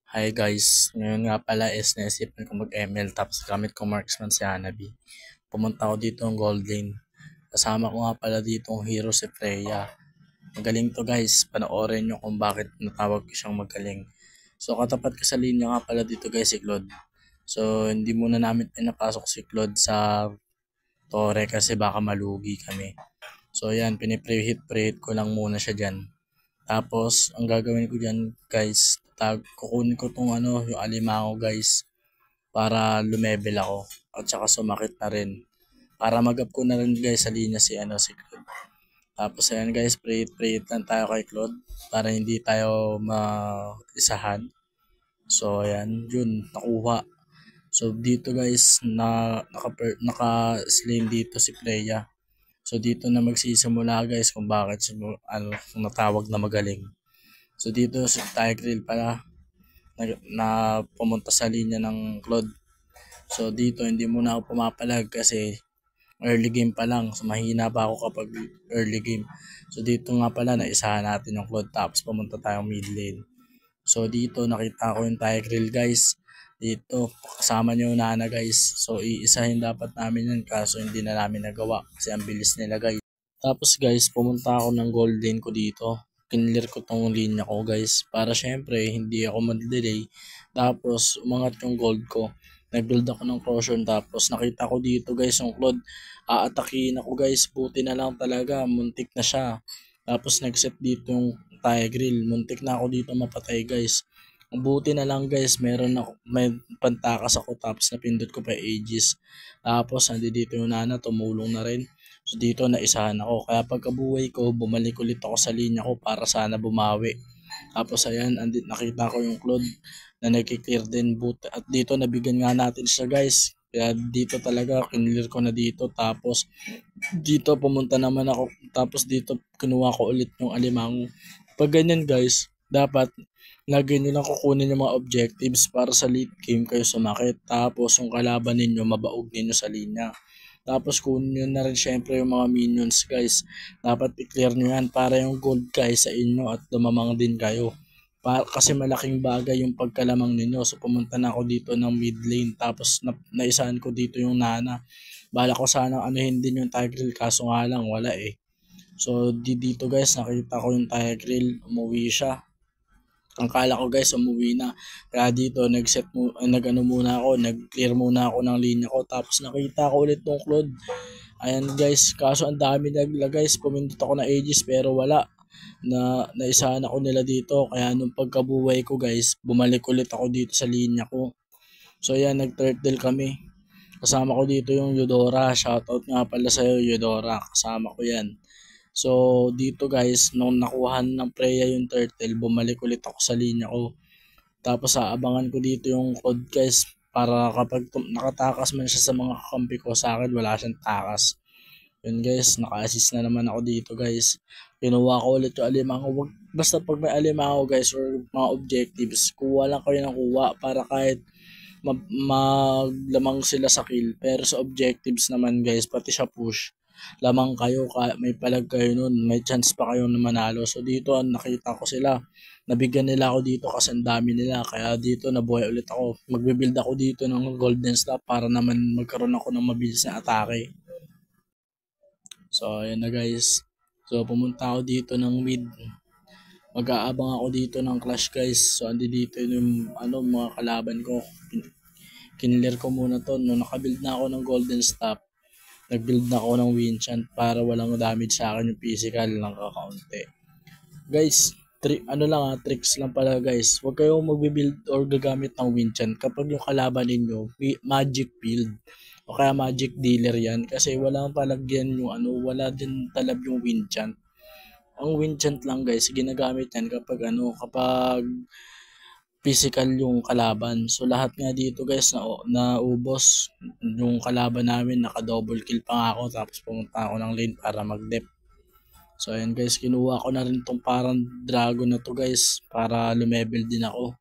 Hi guys, ngayon nga pala is naisipan ko mag-ML tapos gamit ko marksman si Hanabi. Pumunta ako dito ng Gold Lane. Kasama ko nga pala dito ang hero si Freya. Magaling to guys, panoorin nyo kung bakit natawag ko siyang magaling. So katapat ko sa linya nga pala dito guys si Claude. So hindi muna namin pinapasok si Claude sa Torre kasi baka malugi kami. So yan, pinipreheat ko lang muna siya dyan. Tapos, ang gagawin ko dyan, guys, kukunin ko tong yung alimango, guys, para lumevel ako. At saka sumakit na rin. Para mag-up ko na rin, guys, sa linya si Claude. Tapos, ayan, guys, pray lang tayo kay Claude para hindi tayo maisahan. So, ayan, yun, nakuha. So, dito, guys, naka-slim dito si Freya. So, dito na magsisimula, guys, kung bakit natawag na magaling. So dito si Tigreal pala na pumunta sa linya ng Claude. So dito hindi muna ako pumapalag kasi early game pa lang. So mahina pa ako kapag early game. So dito nga pala naisahan natin yung Claude tapos pumunta tayong mid lane. So dito nakita ko yung Tigreal guys. Dito kasama niyo yung Nana guys. So iisahin dapat namin yun kaso hindi na namin nagawa kasi ang bilis nila guys. Tapos guys, pumunta ako ng gold lane ko dito. Kinlear ko tong linya ko guys. Para syempre, hindi ako mag-delay. Tapos, umangat yung gold ko. Nag-build ako ng Crossion. Tapos, nakita ko dito guys yung Claude. Aatakihin ako guys. Buti na lang talaga. Muntik na siya. Tapos, nag-set dito yung Tigreal. Muntik na ako dito mapatay guys. Ang buti na lang guys, may pantakas ako tapos napindot ko pa Aegis. Tapos, nandito dito yung Nana, tumulong na rin. So dito naisahan ako. Kaya pagkabuhay ko, bumalik ulit ako sa linya ko para sana bumawi. Tapos ayan, nakita ko yung Claude na nagki-clear din boot. At dito nabigyan nga natin siya guys. Kaya dito talaga, kinlear ko na dito. Tapos dito pumunta naman ako. Tapos dito kinuha ko ulit yung alimango. Pag ganyan guys, dapat lagi nyo lang kukunin yung mga objectives para sa late game kayo sumakit. Tapos yung kalaban ninyo, mabaog ninyo sa linya. Tapos kunin nyo na rin syempre yung mga minions guys. Dapat i-clear nyo yan para yung gold guys sa inyo at lumamang din kayo. Kasi malaking bagay yung pagkalamang ninyo. So pumunta na ako dito ng mid lane. Tapos naisahan ko dito yung Nana. Bala ko sana anuhin din yung Tigreal kaso nga lang wala eh. So dito guys nakita ko yung Tigreal. Umuwi siya. Ang kala ko guys umuwi na. Kaya dito nag-ano muna ako, nag-clear muna ako ng linya ko tapos nakita ko ulit tong Claude. Ayan guys, kaso ang dami nagla guys, pumindot ako na Aegis pero wala. Naisahan ako nila dito kaya nung pagkabuhay ko guys, bumalik ulit ako dito sa linya ko. So ayan, nag-turtle kami. Kasama ko dito yung Eudora. Shoutout nga pala sa'yo Eudora. Kasama ko yan. So, dito guys, nung nakuha ng Freya yung turtle, bumalik ulit ako sa linya ko. Tapos, aabangan ko dito yung code guys, para kapag nakatakas man siya sa mga kakampi ko, sa akin wala siyang takas. Yun guys, naka-assist na naman ako dito guys. Kinuha ko ulit yung alimango. Basta pag may alimango guys, or mga objectives, kuha lang kayo ng kuha para kahit maglamang sila sa kill. Pero sa objectives naman guys, pati sa push, lamang kayo, may palag kayo nun, may chance pa kayo na manalo. So dito nakita ko sila, nabigyan nila ako dito kasi ang dami nila, kaya dito nabuhay ulit ako. Magbe-build ako dito ng golden staff para naman magkaroon ako ng mabilis na atake. So ayan na guys, so pumunta ako dito ng mid, mag-aabang ako dito ng clash guys. So andi dito yung mga kalaban ko, kinlear ko muna to. Nung nakabuild na ako ng golden staff, nag-build na ako ng Winchant para walang damage sa akin yung physical lang kakaunti. Guys, tricks lang pala guys. Huwag kayong magbe-build or gagamit ng Winchant kapag yung kalaban ninyo magic build o kaya magic dealer yan kasi walang palagyan yung wala din talab yung Winchant. Ang Winchant lang guys, ginagamit yan kapag physical yung kalaban. So lahat nga dito guys na ubos yung kalaban namin, naka-double kill pa nga ako tapos pumunta ako ng lane para mag-dep. So ayan guys, kinuha ko na rin tong parang dragon na to guys para lumevel din ako.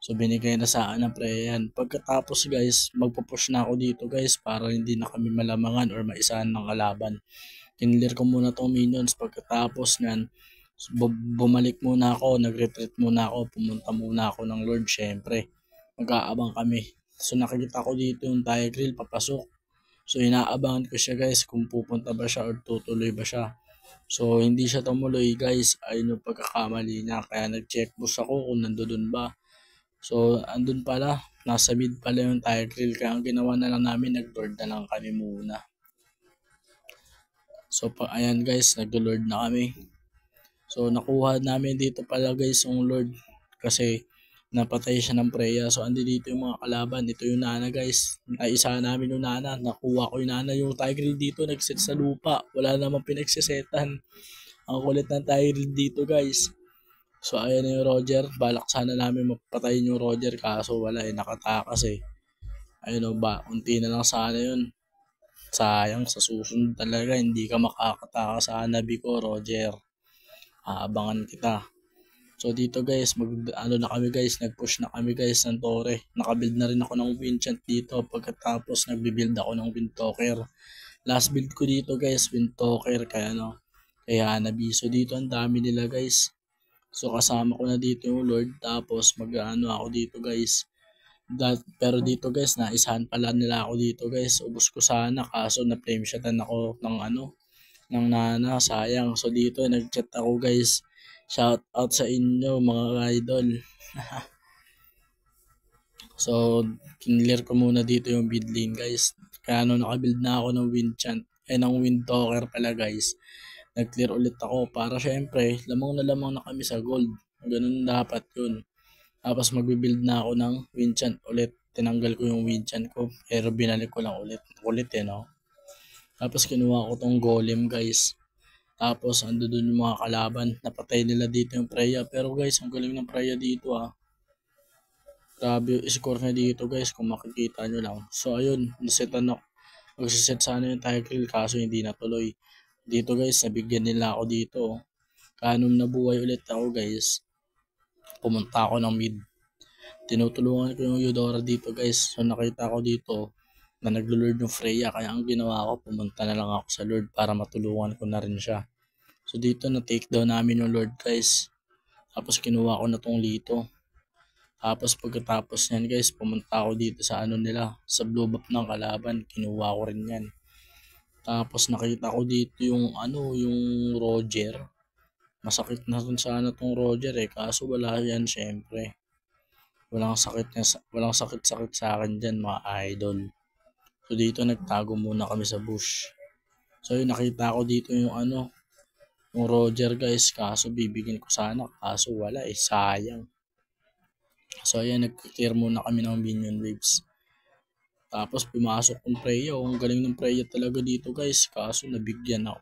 So binigay na sa akin ng Freya. Pagkatapos guys, magpo-push na ako dito guys para hindi na kami malamangan or maisahan ng kalaban. Kinlear ko muna tong minions pagkatapos nyan. Bumalik muna ako, nag-retreat muna ako, pumunta muna ako ng Lord syempre. Mag-aabang kami. So nakikita ko dito yung Tigreal papasok. So inaabangan ko siya guys kung pupunta ba siya or tutuloy ba siya. So hindi siya tumuloy guys, ayun yung pagkakamali niya. Kaya nag-check boost ako kung nandoon ba. So andun pala, nasa mid pala yung Tigreal. Kaya ang ginawa na lang namin, nag-lord na lang kami muna. So ayan guys, nag-lord na kami. So nakuha namin dito pala guys yung Lord kasi napatay siya ng Freya. So andi dito yung mga kalaban. Ito yung Nana guys. Naisa namin yung Nana. Nakuha ko yung Nana. Yung Tigreal dito nagset sa lupa. Wala namang pinagsisetan. Ang kulit ng Tigreal dito guys. So ayan na yung Roger. Balak sana namin mapatayin yung Roger kaso wala eh. Nakatakas eh. Ayun o ba. Unti na lang sana yun. Sayang sa susunod talaga. Hindi ka makakatakas sa hanabi ko Roger. Aabangan kita. So dito guys, na kami guys, nag-push na kami guys ng Tore. Nakabuild na rin ako ng Winchant dito pagkatapos nagbi-build ako ng Windtalker. Last build ko dito guys, Windtalker kaya Hanabi. So dito ang dami nila guys. So kasama ko na dito yung Lord tapos ako dito guys. Pero dito guys, naisahan pala nila ako dito guys. Ubos ko sana kaso na flame shotan ako ng Nana, sayang. So dito nag-chat ako guys. Shout out sa inyo mga idol. So kinlear ko muna dito yung bid lane guys. Kaya nakabuild na ako ng Winchant, ng Windtalker pala guys. Nag-clear ulit ako para syempre lamang na kami sa gold. Ganun dapat yun. Tapos magbi-build na ako ng Winchant ulit. Tinanggal ko yung Winchant ko pero binalik ko lang ulit. Ulit no. Tapos kinuha ko tong golem guys. Tapos ando dun yung mga kalaban. Napatay nila dito yung Freya. Pero guys, ang galing ng Freya dito Grabe yung score na dito guys kung makikita nyo lang. So ayun, nasetan ako. Magsiset sana yung Tigreal kaso hindi natuloy. Dito guys, nabigyan nila ako dito. Kanon na buhay ulit ako guys. Pumunta ako ng mid. Tinutulungan ko yung Eudora dito guys. So nakita ko dito na naglo-lord yung Freya. Kaya ang ginawa ko, pumunta na lang ako sa Lord para matulungan ko na rin siya. So dito na take down namin yung Lord guys. Tapos kinuha ko na tong Lito. Tapos pagkatapos niyan guys, pumunta ako dito sa nila, sa blue buff ng kalaban. Kinuha ko rin yan. Tapos nakita ko dito yung yung Roger. Masakit na rin sana tong Roger kaso wala yan syempre. Walang sakit sa akin diyan mga idol. So dito nagtago muna kami sa bush. So yun, nakita ko dito yung yung Roger guys, kaso bibigyan ko sana kaso wala sayang. So ayan, nag-clear muna kami ng minion waves. Tapos pumasok ng Freya. Ang galing ng Freya talaga dito guys. Kaso nabigyan ako.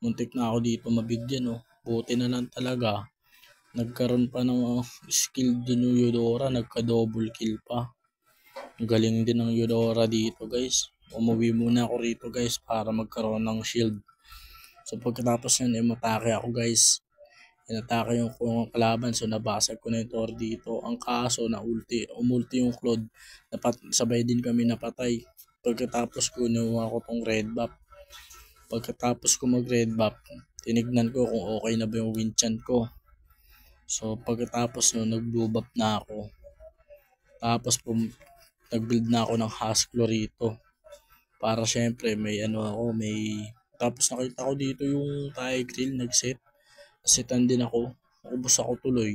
Muntik na ako dito mabigyan Buti na lang talaga. Nagkaroon pa ng skill dun yung Eudora. Nagka-double kill pa. Ang galing din ng Eudora dito guys. Umuwi muna ako rito guys para magkaroon ng shield. So pagkatapos yan, matake ako guys. Inatake yung kalaban, so nabasag ko na yung Thor dito. Ang kaso na umulti yung Claude. Sabay din kami napatay. Pagkatapos kinuha ko tong red buff. Pagkatapos ko mag red buff, tinignan ko kung okay na ba yung Winchant ko. So pagkatapos nag blue buff na ako. Tapos nag-build na ako ng Haskell rito. Para syempre may tapos nakita ko dito yung Tigreal nag-set. Setan din ako. Ubus ako tuloy.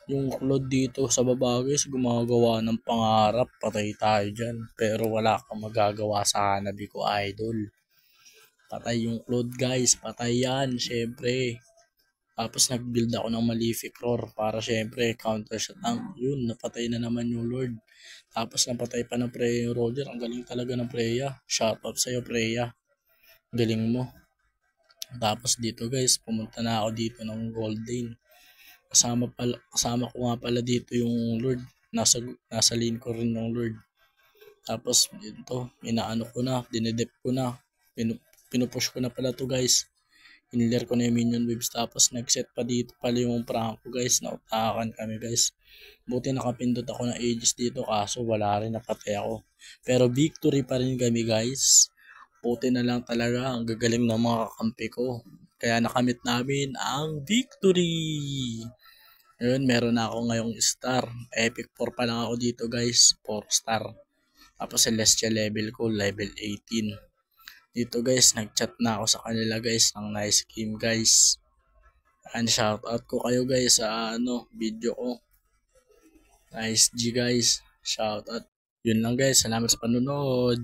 Yung Claude dito sa baba guys, gumagawa ng pangarap. Patay tayo dyan. Pero wala kang magagawa sa hanabi ko idol. Patay yung Claude guys. Patay yan. Syempre. Tapos nag-build ako ng Malefic Roar. Para syempre counter shot lang. Yun, napatay na naman yung Lord. Tapos napatay pa ng Freya yung Roger. Ang galing talaga ng Freya. Shoutout sa'yo Freya. Galing mo. Tapos dito guys, pumunta na ako dito ng Golden. Kasama ko nga pala dito yung Lord. Nasa lane ko rin yung Lord. Tapos dito, dinedep ko na. Pinupush ko na pala to guys. Inler ko na yung minion waves. Tapos nag-set pa dito pala yung Franco guys. Nautakan kami guys. Buti nakapindot ako ng Aegis dito kaso wala rin, napatay ako. Pero victory pa rin kami guys. Buti na lang talaga, ang gagaling ng mga kakampi ko. kaya nakamit namin ang victory. Ayun, meron na ako ngayong star. Epic 4 pa lang ako dito guys, 4 star. Tapos celestial level ko, level 18. Dito guys, nag-chat na ako sa kanila guys ng nice game guys. And shoutout ko kayo guys sa video ko. Nice G guys, shoutout. Yun lang guys, salamat sa panonood.